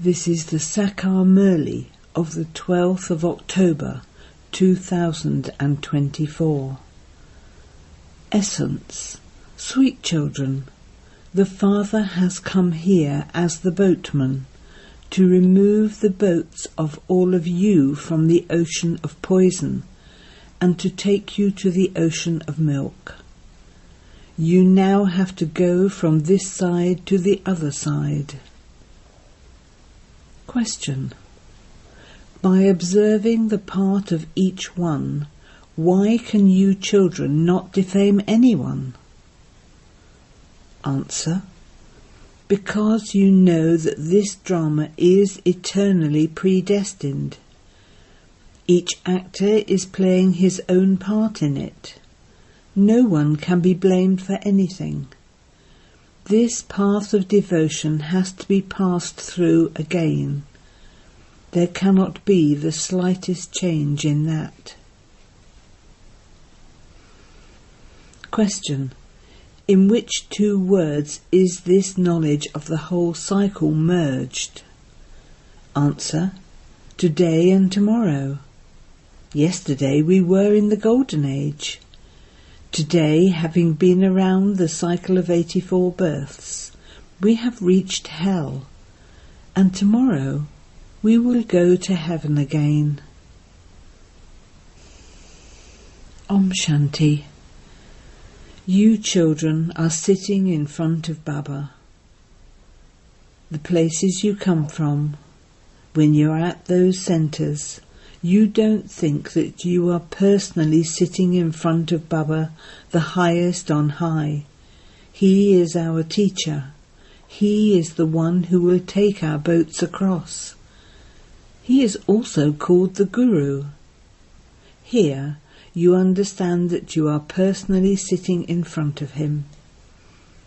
This is the Sakar Murli of the 12th of October 2024. Essence. Sweet children, the Father has come here as the boatman to remove the boats of all of you from the ocean of poison and to take you to the ocean of milk. You now have to go from this side to the other side. Question. By observing the part of each one, why can you children not defame anyone? Answer. Because you know that this drama is eternally predestined. Each actor is playing his own part in it. No one can be blamed for anything. This path of devotion has to be passed through again. There cannot be the slightest change in that. Question. In which two words is this knowledge of the whole cycle merged? Answer. Today and tomorrow. Yesterday we were in the Golden Age. Today, having been around the cycle of 84 births, we have reached hell, and tomorrow we will go to heaven again. Om Shanti. You children are sitting in front of Baba. The places you come from, when you are at those centres, you don't think that you are personally sitting in front of Baba, the highest on high. He is our teacher. He is the one who will take our boats across. He is also called the Guru. Here you understand that you are personally sitting in front of him.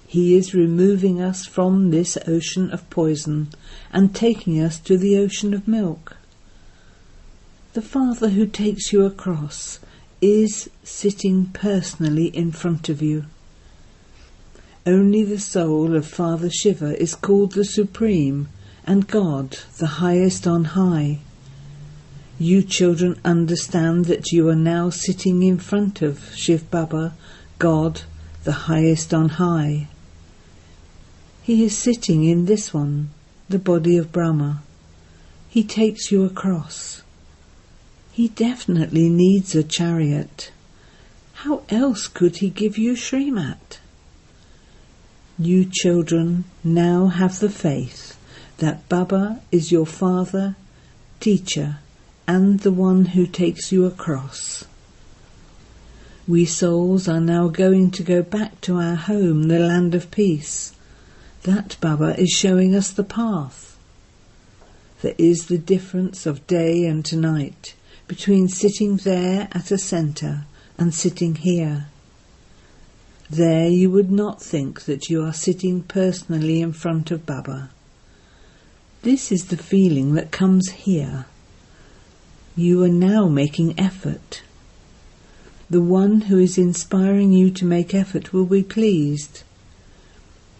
He is removing us from this ocean of poison and taking us to the ocean of milk. The Father who takes you across is sitting personally in front of you. Only the soul of Father Shiva is called the Supreme and God, the highest on high. You children understand that you are now sitting in front of Shivbaba, God, the highest on high. He is sitting in this one, the body of Brahma. He takes you across. He definitely needs a chariot. How else could he give you Srimat? You children now have the faith that Baba is your father, teacher, and the one who takes you across. We souls are now going to go back to our home, the land of peace. That Baba is showing us the path. There is the difference of day and night between sitting there at a centre and sitting here. There you would not think that you are sitting personally in front of Baba. This is the feeling that comes here. You are now making effort. The one who is inspiring you to make effort will be pleased.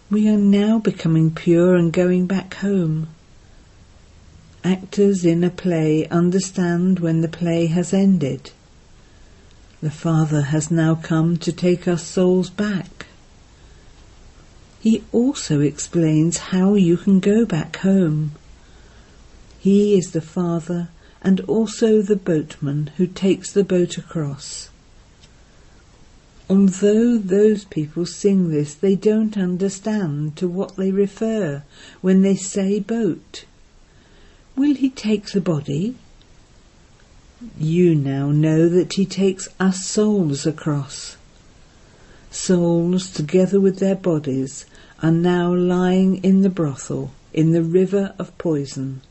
We are now becoming pure and going back home. Actors in a play understand when the play has ended. The Father has now come to take us souls back. He also explains how you can go back home. He is the Father and also the boatman who takes the boat across. Although those people sing this, they don't understand to what they refer when they say boat. Will he take the body? You now know that he takes us souls across. Souls, together with their bodies, are now lying in the brothel, in the river of poison.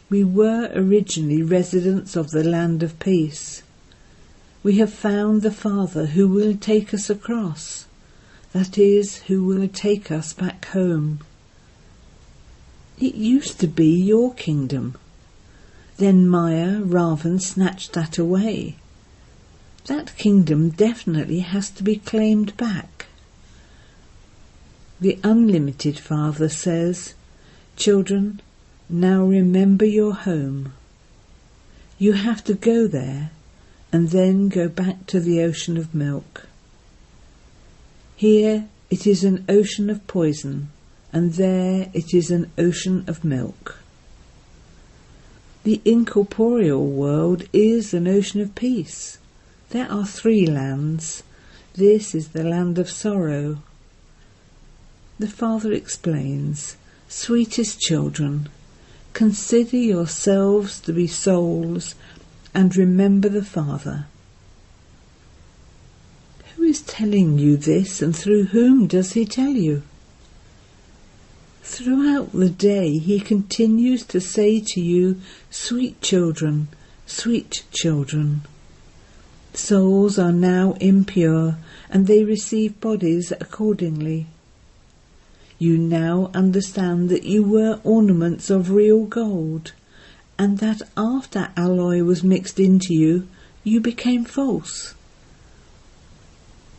We were originally residents of the land of peace. We have found the Father who will take us across, that is, who will take us back home. It used to be your kingdom. Then Maya, Ravan snatched that away. That kingdom definitely has to be claimed back. The unlimited Father says, "Children, Now remember your home. You have to go there and then go back to the ocean of milk. Here it is an ocean of poison, and there it is an ocean of milk. The incorporeal world is an ocean of peace. There are 3 lands. This is the land of sorrow. The Father explains, sweetest children, consider yourselves to be souls and remember the Father. Who is telling you this, and through whom does he tell you? Throughout the day he continues to say to you, sweet children, sweet children. Souls are now impure, and they receive bodies accordingly. You now understand that you were ornaments of real gold, and that after alloy was mixed into you, you became false.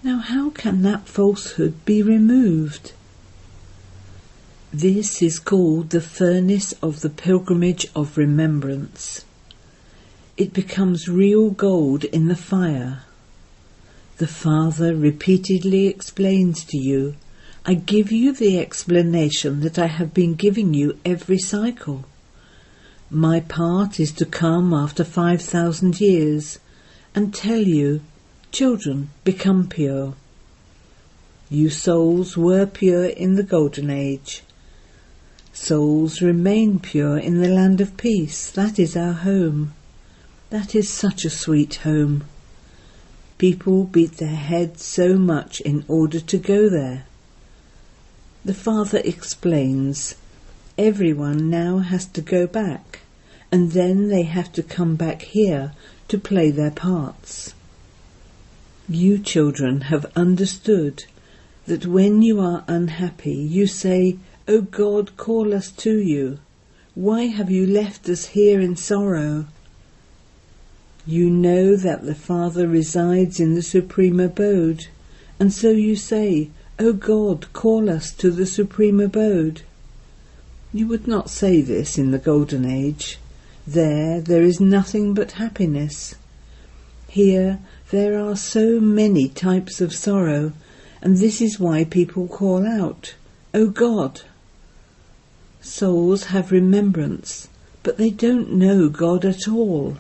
Now how can that falsehood be removed? This is called the furnace of the pilgrimage of remembrance. It becomes real gold in the fire. The Father repeatedly explains to you, I give you the explanation that I have been giving you every cycle. My part is to come after 5,000 years and tell you, children, become pure. You souls were pure in the Golden Age. Souls remain pure in the land of peace. That is our home. That is such a sweet home. People beat their heads so much in order to go there. The Father explains, everyone now has to go back, and then they have to come back here to play their parts. You children have understood that when you are unhappy, you say, O God, call us to you. Why have you left us here in sorrow? You know that the Father resides in the supreme abode, and so you say, O God, call us to the supreme abode. You would not say this in the Golden Age. There is nothing but happiness. Here there are so many types of sorrow, and this is why people call out, O God. Souls have remembrance, but they don't know God at all.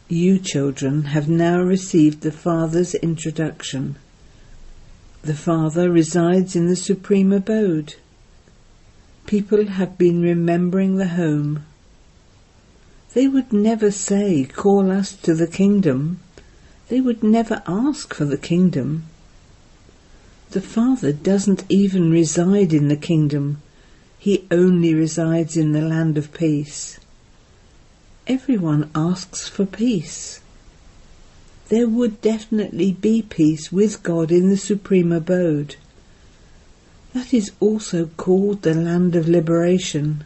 You children have now received the Father's introduction. The Father resides in the supreme abode. People have been remembering the home. They would never say, call us to the kingdom. They would never ask for the kingdom. The Father doesn't even reside in the kingdom. He only resides in the land of peace. Everyone asks for peace. There would definitely be peace with God in the supreme abode. That is also called the land of liberation.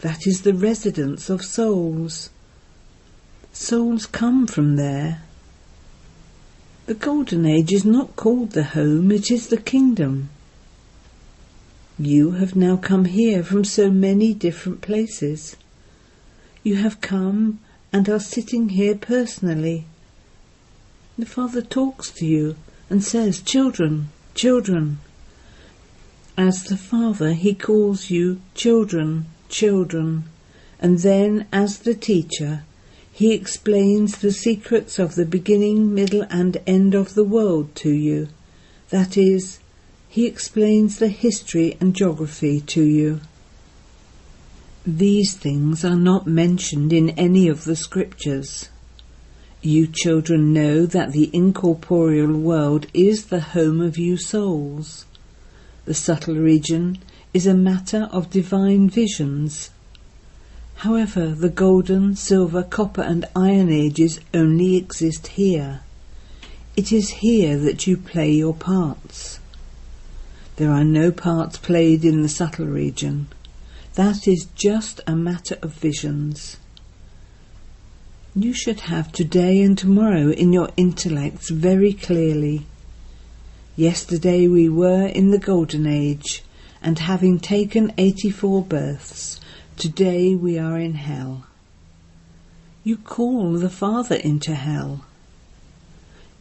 That is the residence of souls. Souls come from there. The Golden Age is not called the home, it is the kingdom. You have now come here from so many different places. You have come and are sitting here personally. The Father talks to you and says, children, children. As the Father, he calls you children, children, and then as the teacher, he explains the secrets of the beginning, middle and end of the world to you. That is, he explains the history and geography to you. These things are not mentioned in any of the scriptures. You children know that the incorporeal world is the home of you souls. The subtle region is a matter of divine visions. However, the golden, silver, copper and iron ages only exist here. It is here that you play your parts. There are no parts played in the subtle region. That is just a matter of visions. You should have today and tomorrow in your intellects very clearly. Yesterday we were in the Golden Age, and having taken 84 births, today we are in hell. You call the Father into hell.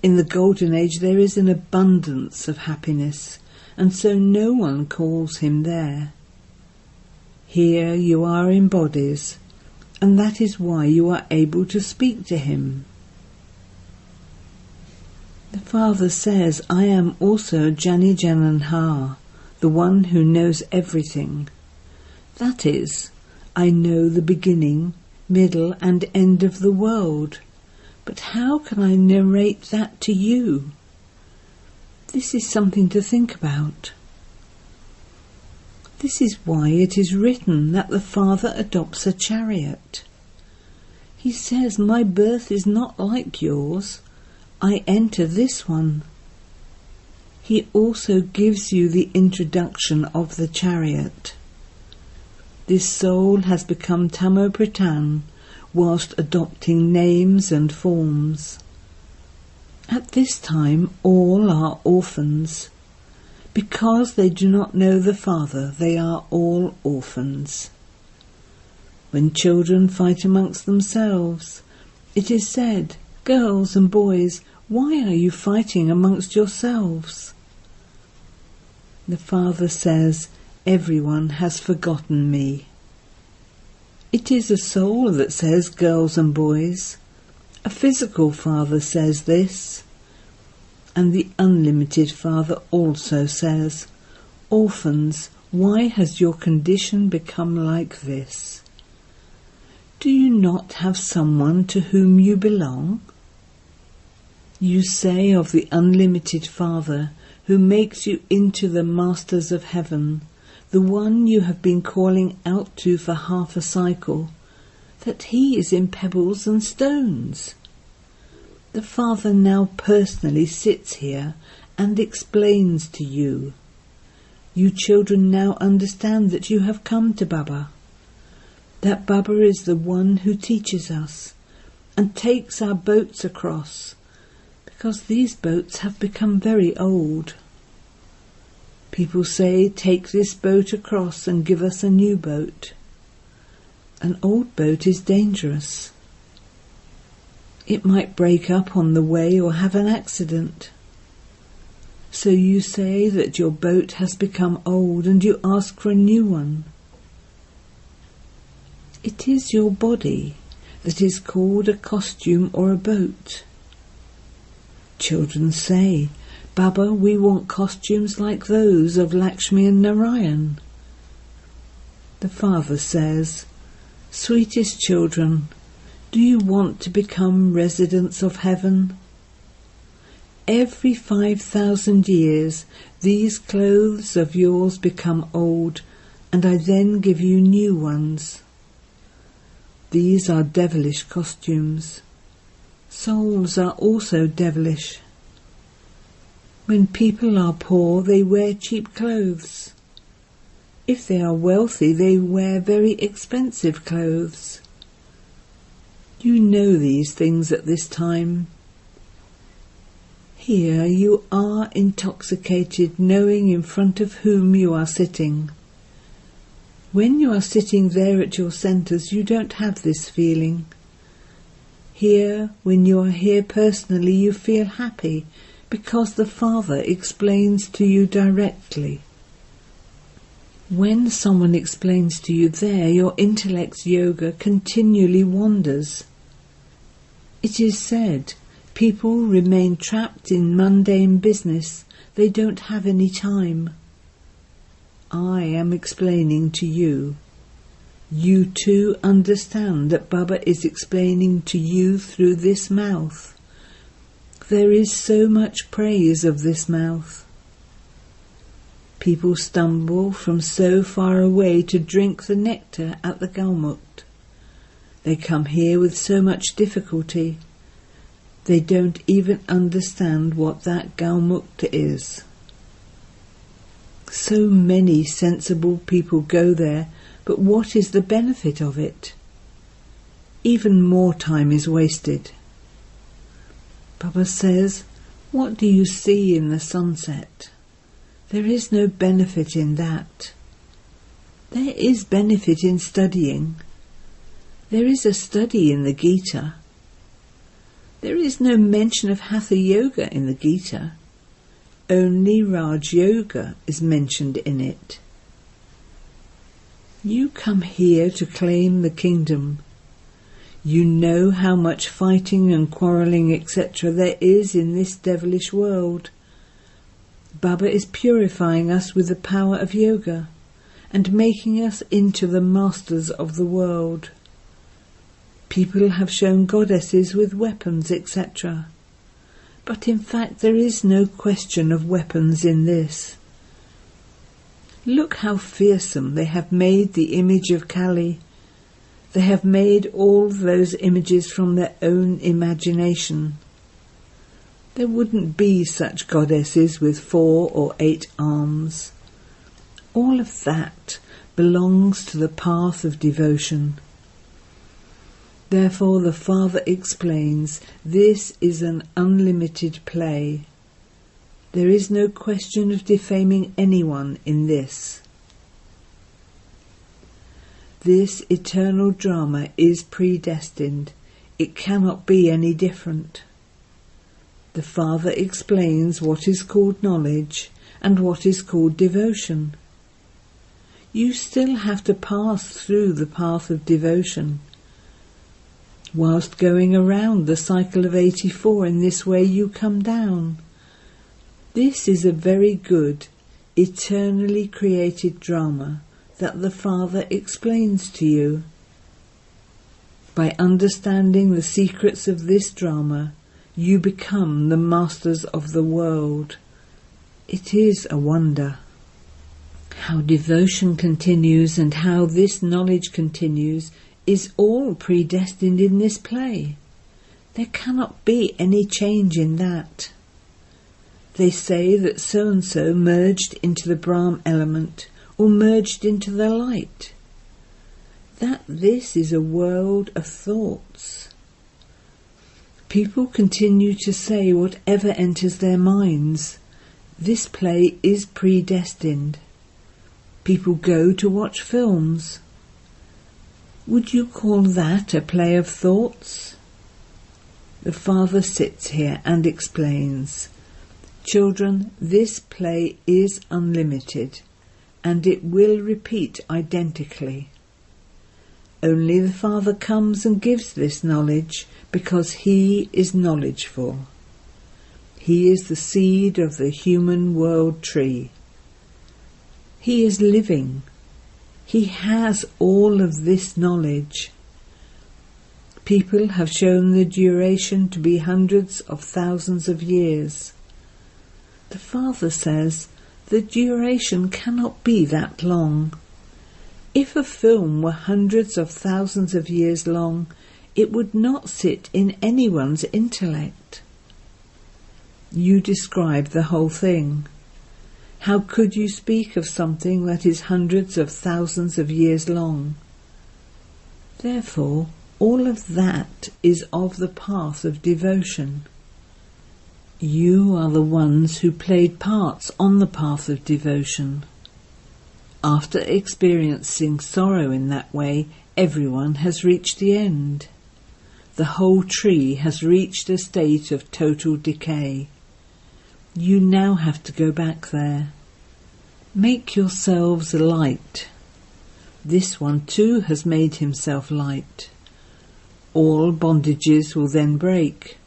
In the Golden Age there is an abundance of happiness, and so no one calls him there. Here you are in bodies, and that is why you are able to speak to him. The Father says, I am also Jani Jananha, the one who knows everything. That is, I know the beginning, middle and end of the world. But how can I narrate that to you? This is something to think about. This is why it is written that the Father adopts a chariot. He says, my birth is not like yours. I enter this one. He also gives you the introduction of the chariot. This soul has become Tamo Pradhan whilst adopting names and forms. At this time all are orphans. Because they do not know the Father, they are all orphans. When children fight amongst themselves, it is said, girls and boys, why are you fighting amongst yourselves? The Father says, everyone has forgotten me. It is a soul that says girls and boys. A physical Father says this. And the unlimited Father also says, orphans, why has your condition become like this? Do you not have someone to whom you belong? You say of the unlimited Father, who makes you into the masters of heaven, the one you have been calling out to for half a cycle, that he is in pebbles and stones. The Father now personally sits here and explains to you. You children now understand that you have come to Baba, that Baba is the one who teaches us and takes our boats across, because these boats have become very old. People say, take this boat across and give us a new boat. An old boat is dangerous. It might break up on the way or have an accident. So you say that your boat has become old and you ask for a new one. It is your body that is called a costume or a boat. Children say, Baba, we want costumes like those of Lakshmi and Narayan. The Father says, sweetest children, do you want to become residents of heaven? Every 5,000 years these clothes of yours become old, and I then give you new ones. These are devilish costumes. Souls are also devilish. When people are poor, they wear cheap clothes. If they are wealthy, they wear very expensive clothes. You know these things at this time. Here you are intoxicated, knowing in front of whom you are sitting. When you are sitting there at your centres, you don't have this feeling. Here, when you are here personally, you feel happy, because the Father explains to you directly. When someone explains to you there, your intellect's yoga continually wanders. It is said, people remain trapped in mundane business. They don't have any time. I am explaining to you. You too understand that Baba is explaining to you through this mouth. There is so much praise of this mouth. People stumble from so far away to drink the nectar at the Galmukt. They come here with so much difficulty. They don't even understand what that Galmukt is. So many sensible people go there, but what is the benefit of it? Even more time is wasted. Baba says, what do you see in the sunset? There is no benefit in that. There is benefit in studying. There is a study in the Gita. There is no mention of Hatha Yoga in the Gita. Only Raj Yoga is mentioned in it. You come here to claim the kingdom. You know how much fighting and quarrelling, etc. there is in this devilish world. Baba is purifying us with the power of yoga and making us into the masters of the world. People have shown goddesses with weapons, etc. But in fact there is no question of weapons in this. Look how fearsome they have made the image of Kali. They have made all those images from their own imagination. There wouldn't be such goddesses with 4 or 8 arms. All of that belongs to the path of devotion. Therefore the Father explains, this is an unlimited play. There is no question of defaming anyone in this. This eternal drama is predestined. It cannot be any different. The Father explains what is called knowledge and what is called devotion. You still have to pass through the path of devotion. Whilst going around the cycle of 84 in this way, you come down. This is a very good, eternally created drama that the Father explains to you. By understanding the secrets of this drama, you become the masters of the world. It is a wonder. How devotion continues and how this knowledge continues is all predestined in this play. There cannot be any change in that. They say that so-and-so merged into the Brahma element or merged into the light. That this is a world of thoughts. People continue to say whatever enters their minds. This play is predestined. People go to watch films. Would you call that a play of thoughts? The Father sits here and explains, children, this play is unlimited, and it will repeat identically. Only the Father comes and gives this knowledge because he is knowledgeful. He is the seed of the human world tree. He is living. He has all of this knowledge. People have shown the duration to be hundreds of thousands of years. The Father says the duration cannot be that long. If a film were hundreds of thousands of years long, it would not sit in anyone's intellect. You describe the whole thing. How could you speak of something that is hundreds of thousands of years long? Therefore, all of that is of the path of devotion. You are the ones who played parts on the path of devotion. After experiencing sorrow in that way, everyone has reached the end. The whole tree has reached a state of total decay. You now have to go back there. Make yourselves light. This one too has made himself light. All bondages will then break.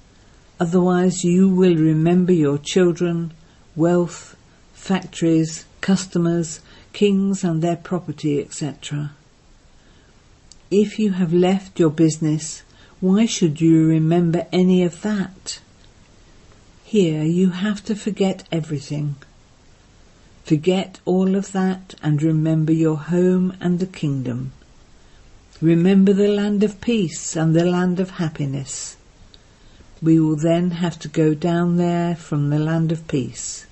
Otherwise you will remember your children, wealth, factories, customers, kings and their property, etc. If you have left your business, why should you remember any of that? Here you have to forget everything. Forget all of that and remember your home and the kingdom. Remember the land of peace and the land of happiness. We will then have to go down there from the land of peace.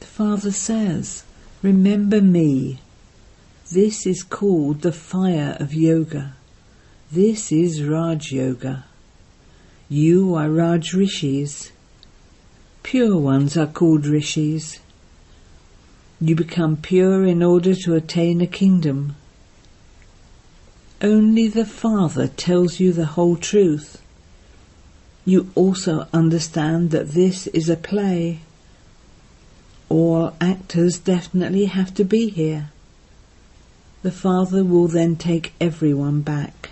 The Father says, remember me. This is called the fire of yoga. This is Raj Yoga. You are Raj Rishis. Pure ones are called Rishis. You become pure in order to attain a kingdom. Only the Father tells you the whole truth. You also understand that this is a play. All actors definitely have to be here. The Father will then take everyone back.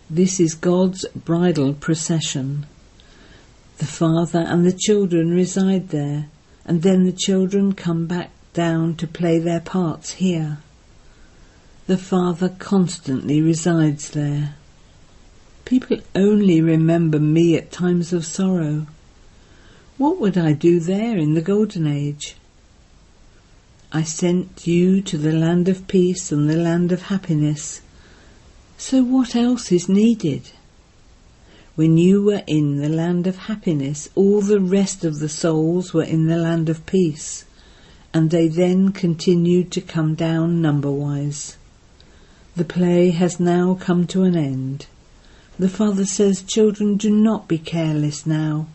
This is God's bridal procession. The Father and the children reside there, and then the children come back down to play their parts here. The Father constantly resides there. People only remember me at times of sorrow. What would I do there in the Golden Age? I sent you to the land of peace and the land of happiness. So what else is needed? When you were in the land of happiness, all the rest of the souls were in the land of peace, and they then continued to come down number-wise. The play has now come to an end. The Father says, children, do not be careless now.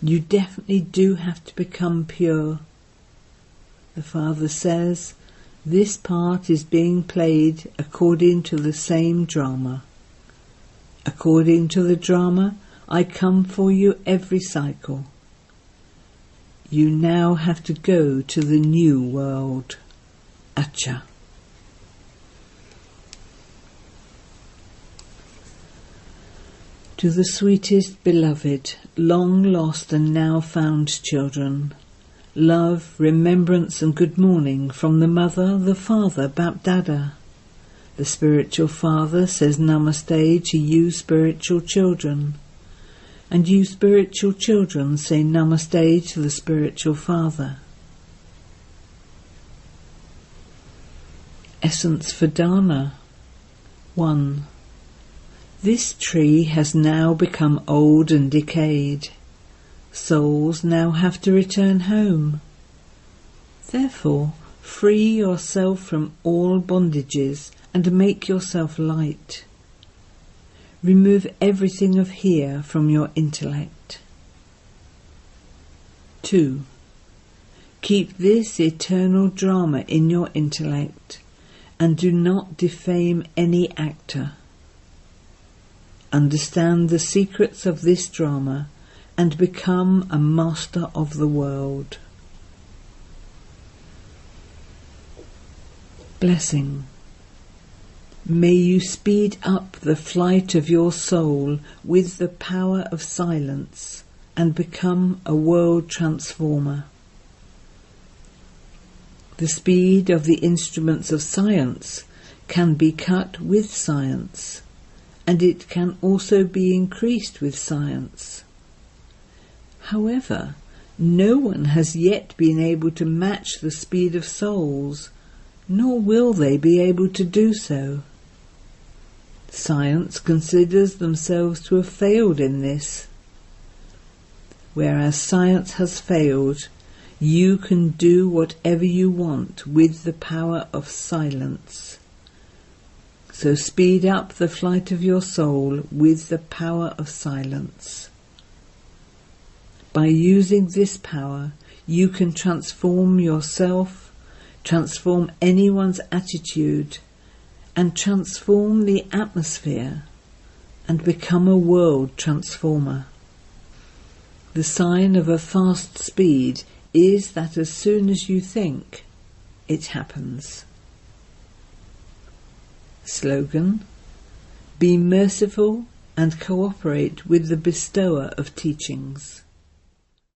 You definitely do have to become pure. The Father says, this part is being played according to the same drama. According to the drama, I come for you every cycle. You now have to go to the new world. Acha. To the sweetest beloved, long lost and now found children, love, remembrance and good morning from the Mother, the Father, BapDada. The spiritual Father says Namaste to you spiritual children, and you spiritual children say Namaste to the spiritual Father. Essence for Dharna. 1. This tree has now become old and decayed. Souls now have to return home. Therefore, free yourself from all bondages and make yourself light. Remove everything of here from your intellect. 2. Keep this eternal drama in your intellect and do not defame any actor. Understand the secrets of this drama and become a master of the world. Blessing. May you speed up the flight of your soul with the power of silence and become a world transformer. The speed of the instruments of science can be cut with science, and it can also be increased with science. However, no one has yet been able to match the speed of souls, nor will they be able to do so. Science considers themselves to have failed in this. Whereas science has failed, you can do whatever you want with the power of silence. So speed up the flight of your soul with the power of silence. By using this power, you can transform yourself, transform anyone's attitude, and transform the atmosphere, and become a world transformer. The sign of a fast speed is that as soon as you think, it happens. Slogan: be merciful and cooperate with the bestower of teachings.